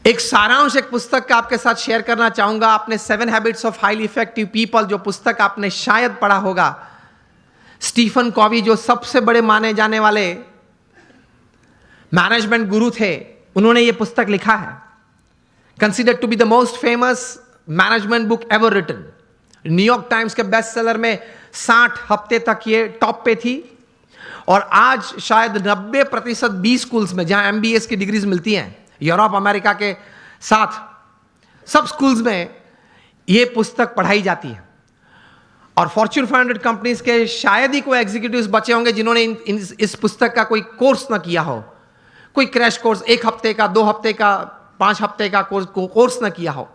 एक सारांश एक पुस्तक का आपके साथ शेयर करना चाहूंगा। आपने 7 habits of highly effective people जो पुस्तक आपने शायद पढ़ा होगा, स्टीफन कॉवी जो सबसे बड़े माने जाने वाले मैनेजमेंट गुरु थे, उन्होंने यह पुस्तक लिखा है। Considered to be the most famous management book ever written. New York Times के बेस्ट सेलर में 60 हफ्ते तक ये टॉप पे थी और आज शायद 90% बी स्कूल्स में जहां MBA की डिग्रीज मिलती हैं यूरोप अमेरिका के साथ सब स्कूल्स में ये पुस्तक पढ़ाई जाती है। और फॉर्च्यून 500 कंपनीज के शायद ही कोई एग्जीक्यूटिव्स बचे होंगे जिन्होंने इस पुस्तक का कोई कोर्स ना किया हो, कोई क्रैश कोर्स 1 हफ्ते का, 2 हफ्ते का, 5 हफ्ते का कोर्स ना किया हो।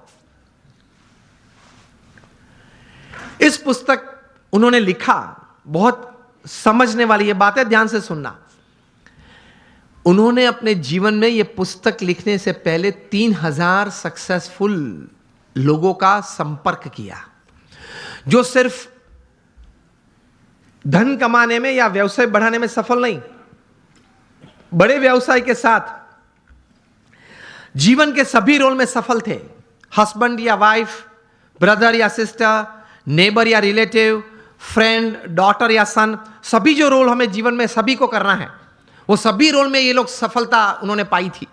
इस पुस्तक उन्होंने लिखा, बहुत समझने वाली ये बात है, ध्यान से सुनना। उन्होंने अपने जीवन में यह पुस्तक लिखने से पहले 3000 सक्सेसफुल लोगों का संपर्क किया, जो सिर्फ धन कमाने में या व्यवसाय बढ़ाने में सफल नहीं, बड़े व्यवसाय के साथ जीवन के सभी रोल में सफल थे। हस्बैंड या वाइफ, ब्रदर या सिस्टर, नेबर या रिलेटिव, फ्रेंड, डॉटर या सन, सभी जो रोल हमें जीवन में सभी को करना है, वो सभी रोल में ये लोग सफलता उन्होंने पाई थी।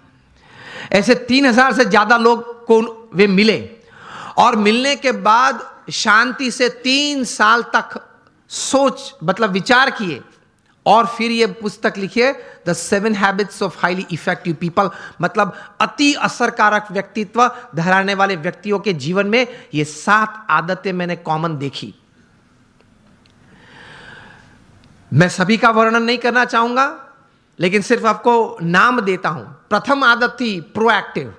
ऐसे 3000 से ज्यादा लोग को वे मिले और मिलने के बाद शांति से 3 साल तक सोच मतलब विचार किए और फिर ये पुस्तक लिखिए, the 7 habits of highly effective people. मतलब अति असरकारक व्यक्तित्व धराने वाले व्यक्तियों के जीवन में ये 7 आदतें मैंने कॉमन देखी। मैं सभी का वर्णन नहीं करना चाहूंगा, लेकिन सिर्फ आपको नाम देता हूं। प्रथम आदत थी प्रोएक्टिव,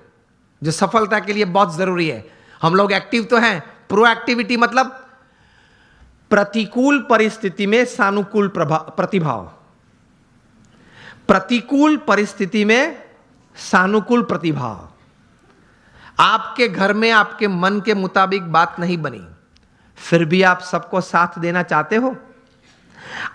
जो सफलता के लिए बहुत जरूरी है। हम लोग एक्टिव तो हैं, प्रोएक्टिविटी मतलब प्रतिकूल परिस्थिति में सानुकूल प्रतिभाव। प्रतिकूल परिस्थिति में सानुकूल प्रतिभाव। आपके घर में आपके मन के मुताबिक बात नहीं बनी, फिर भी आप सबको साथ देना चाहते हो।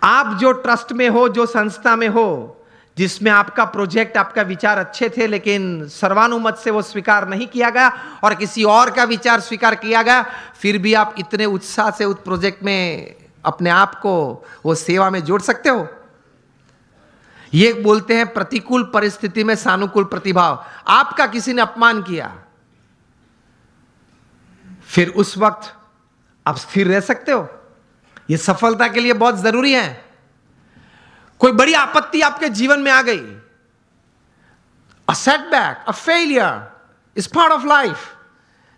आप जो ट्रस्ट में हो, जो संस्था में हो, जिसमें आपका प्रोजेक्ट, आपका विचार अच्छे थे, लेकिन सर्वानुमत से वो स्वीकार नहीं किया गया और किसी और का विचार स्वीकार किया गया, फिर भी आप इतने उत्साह से उस प्रोजेक्ट में अपने आप को वो सेवा में जोड़ सकते हो। ये बोलते हैं प्रतिकूल परिस्थिति में सानुकूल प्रतिभाव। आपका किसी ने अपमान किया, फिर उस वक्त आप स्थिर रह सकते हो। यह सफलता के लिए बहुत जरूरी है। कोई बड़ी आपत्ति आपके जीवन में आ गई, a setback, a failure is part of life,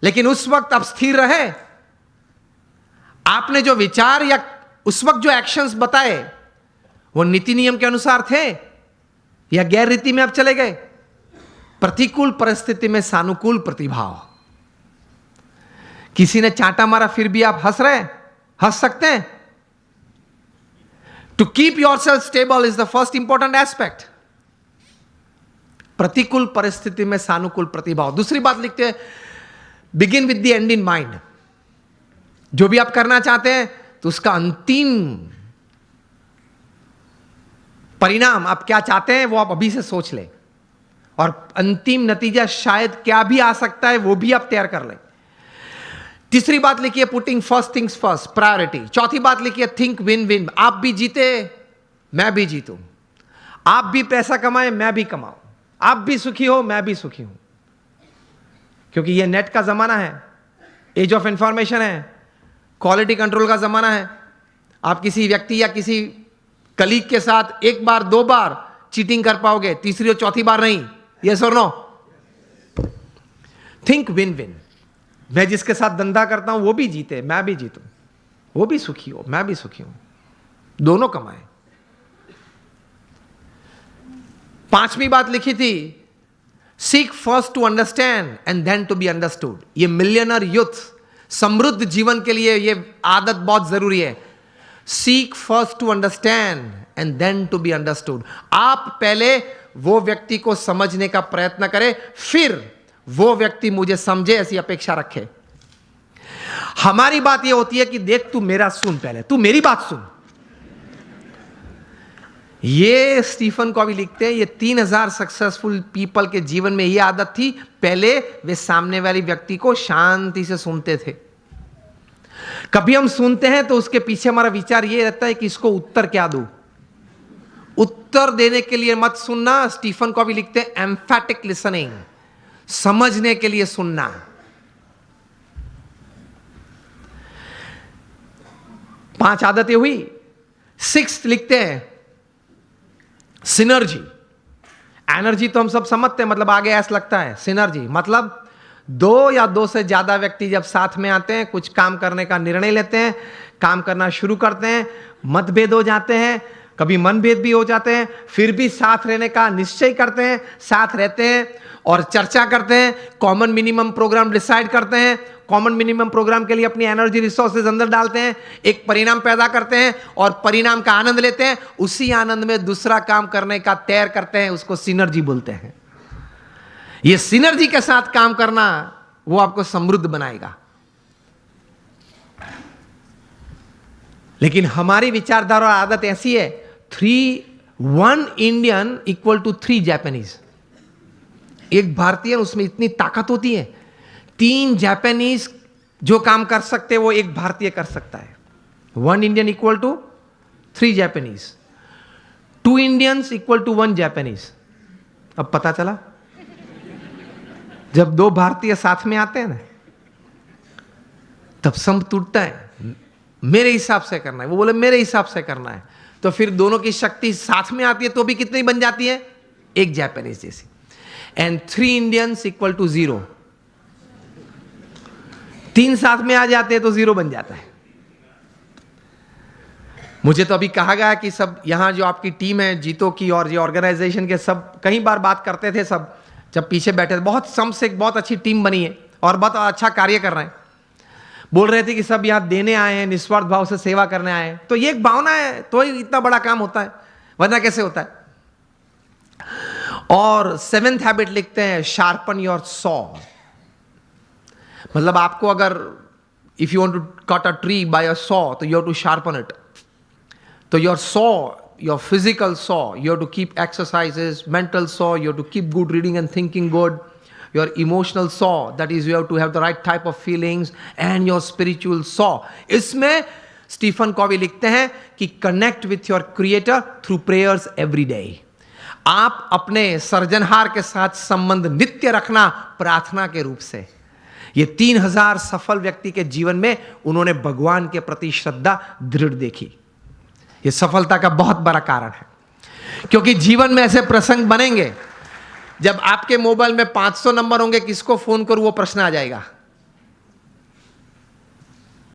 लेकिन उस वक्त आप स्थिर रहे। आपने जो विचार या उस वक्त जो एक्शंस बताए वो नीति नियम के अनुसार थे या गैर रीति में आप चले गए। प्रतिकूल परिस्थिति में सानुकूल प्रतिभाव। किसी ने चांटा मारा, फिर भी आप हंस सकते हैं। To keep yourself stable is the first important aspect. प्रतिकूल परिस्थिति में सानुकूल प्रतिभाव। दूसरी बात लिखते हैं, begin with the end in mind. जो भी आप करना चाहते हैं तो उसका अंतिम परिणाम आप क्या चाहते हैं वो आप अभी से सोच लें, और अंतिम नतीजा शायद क्या भी आ सकता है वो भी आप तैयार कर लें। तीसरी बात लिखिए, putting first things first, priority. चौथी बात लिखिए, थिंक विन विन। आप भी जीते, मैं भी जीतूं। आप भी पैसा कमाए, मैं भी कमाऊं। आप भी सुखी हो, मैं भी सुखी हूं। क्योंकि यह नेट का जमाना है, एज ऑफ इंफॉर्मेशन है, क्वालिटी कंट्रोल का जमाना है। आप किसी व्यक्ति या किसी कलीग के साथ 1 बार 2 बार चीटिंग कर पाओगे, तीसरी और चौथी बार नहीं। यस और नो? Think win win. मैं जिसके साथ धंधा करता हूं वो भी जीते, मैं भी जीतूं। वो भी सुखी हो, मैं भी सुखी हूं, दोनों कमाएं। 5वीं बात लिखी थी, seek first to understand and then to be understood. ये मिलियनर यूथ समृद्ध जीवन के लिए ये आदत बहुत जरूरी है। Seek first to understand and then to be understood. आप पहले वो व्यक्ति को समझने का प्रयत्न करें, फिर वो व्यक्ति मुझे समझे, ऐसी अपेक्षा रखे। हमारी बात ये होती है कि देख तू मेरा सुन, पहले तू मेरी बात सुन। ये स्टीफन कॉवी लिखते हैं, ये 3000 सक्सेसफुल पीपल के जीवन में ये आदत थी, पहले वे सामने वाली व्यक्ति को शांति से सुनते थे। कभी हम सुनते हैं तो उसके पीछे हमारा विचार ये रहता है कि इसको उत्तर क्या दूं। उत्तर देने के लिए मत सुनना, स्टीफन कॉवी लिखते हैं एम्फैटिक लिसनिंग, समझने के लिए सुनना। पांच आदतें हुई। 6 लिखते हैं सिनर्जी। एनर्जी तो हम सब समझते हैं, मतलब आगे ऐसा लगता है। सिनर्जी मतलब 2 या 2 से ज्यादा व्यक्ति जब साथ में आते हैं, कुछ काम करने का निर्णय लेते हैं, काम करना शुरू करते हैं, मतभेद हो जाते हैं, कभी मनभेद भी हो जाते हैं, फिर भी साथ रहने का निश्चय करते हैं, साथ रहते हैं और चर्चा करते हैं, कॉमन मिनिमम प्रोग्राम डिसाइड करते हैं, कॉमन मिनिमम प्रोग्राम के लिए अपनी एनर्जी रिसोर्सेज अंदर डालते हैं, एक परिणाम पैदा करते हैं और परिणाम का आनंद लेते हैं, उसी आनंद में दूसरा काम करने का तैयार करते हैं, उसको सिनर्जी बोलते हैं। ये सिनर्जी के साथ काम करना वो आपको समृद्ध बनाएगा। लेकिन हमारी विचारधारा और आदत ऐसी है, 1 इंडियन इक्वल टू 3 जापानीज। एक भारतीय, उसमें इतनी ताकत होती है, 3 जापानीज जो काम कर सकते हैं वो एक भारतीय कर सकता है। 1 Indian equal to 3 Japanese, 2 Indians equal to 1 Japanese. अब पता चला, जब 2 भारतीय साथ में आते हैं ना, तब संप टूटता है। मेरे हिसाब से करना है, वो बोले मेरे हिसाब से करना है, तो फिर दोनों की शक्ति साथ में आती है तो भी कितनी बन जाती है, एक जापानीज जैसी। And 3 Indians equal to 0। 3 साथ में आ जाते हैं तो 0 बन जाता है। मुझे तो अभी कहा गया कि सब यहां जो आपकी टीम है जीतो की और ये ऑर्गेनाइजेशन के, सब कई बार बात करते थे, सब जब पीछे बैठे थे, बहुत सम से बहुत अच्छी टीम बनी है और बहुत अच्छा कार्य कर रहे हैं। बोल रहे थे कि सब यहां देने आए हैं, निस्वार्थ भाव से सेवा करने आए हैं, तो ये एक भावना है तो ही इतना बड़ा काम होता है, वरना कैसे होता है। और 7th हैबिट लिखते हैं शार्पन योर सॉ। मतलब आपको अगर if you want to cut a tree by a saw, तो you have to sharpen it. तो your saw, your physical saw, you have to keep exercises, mental saw, you have to keep good reading and thinking good. Your emotional saw, that is you have to have the right type of feelings, and your spiritual saw. इसमें Stephen Covey लिखते हैं कि connect with your creator through prayers every day. आप अपने सर्जनहार के साथ संबंध नित्य रखना प्रार्थना के रूप से। ये 3000 सफल व्यक्ति के जीवन में उन्होंने भगवान के प्रति श्रद्धा दृढ़ देखी। ये सफलता का बहुत बड़ा कारण है, क्योंकि जीवन में ऐसे प्रसंग बनेंगे जब आपके मोबाइल में 500 नंबर होंगे, किसको फोन करूं वो प्रश्न आ जाएगा।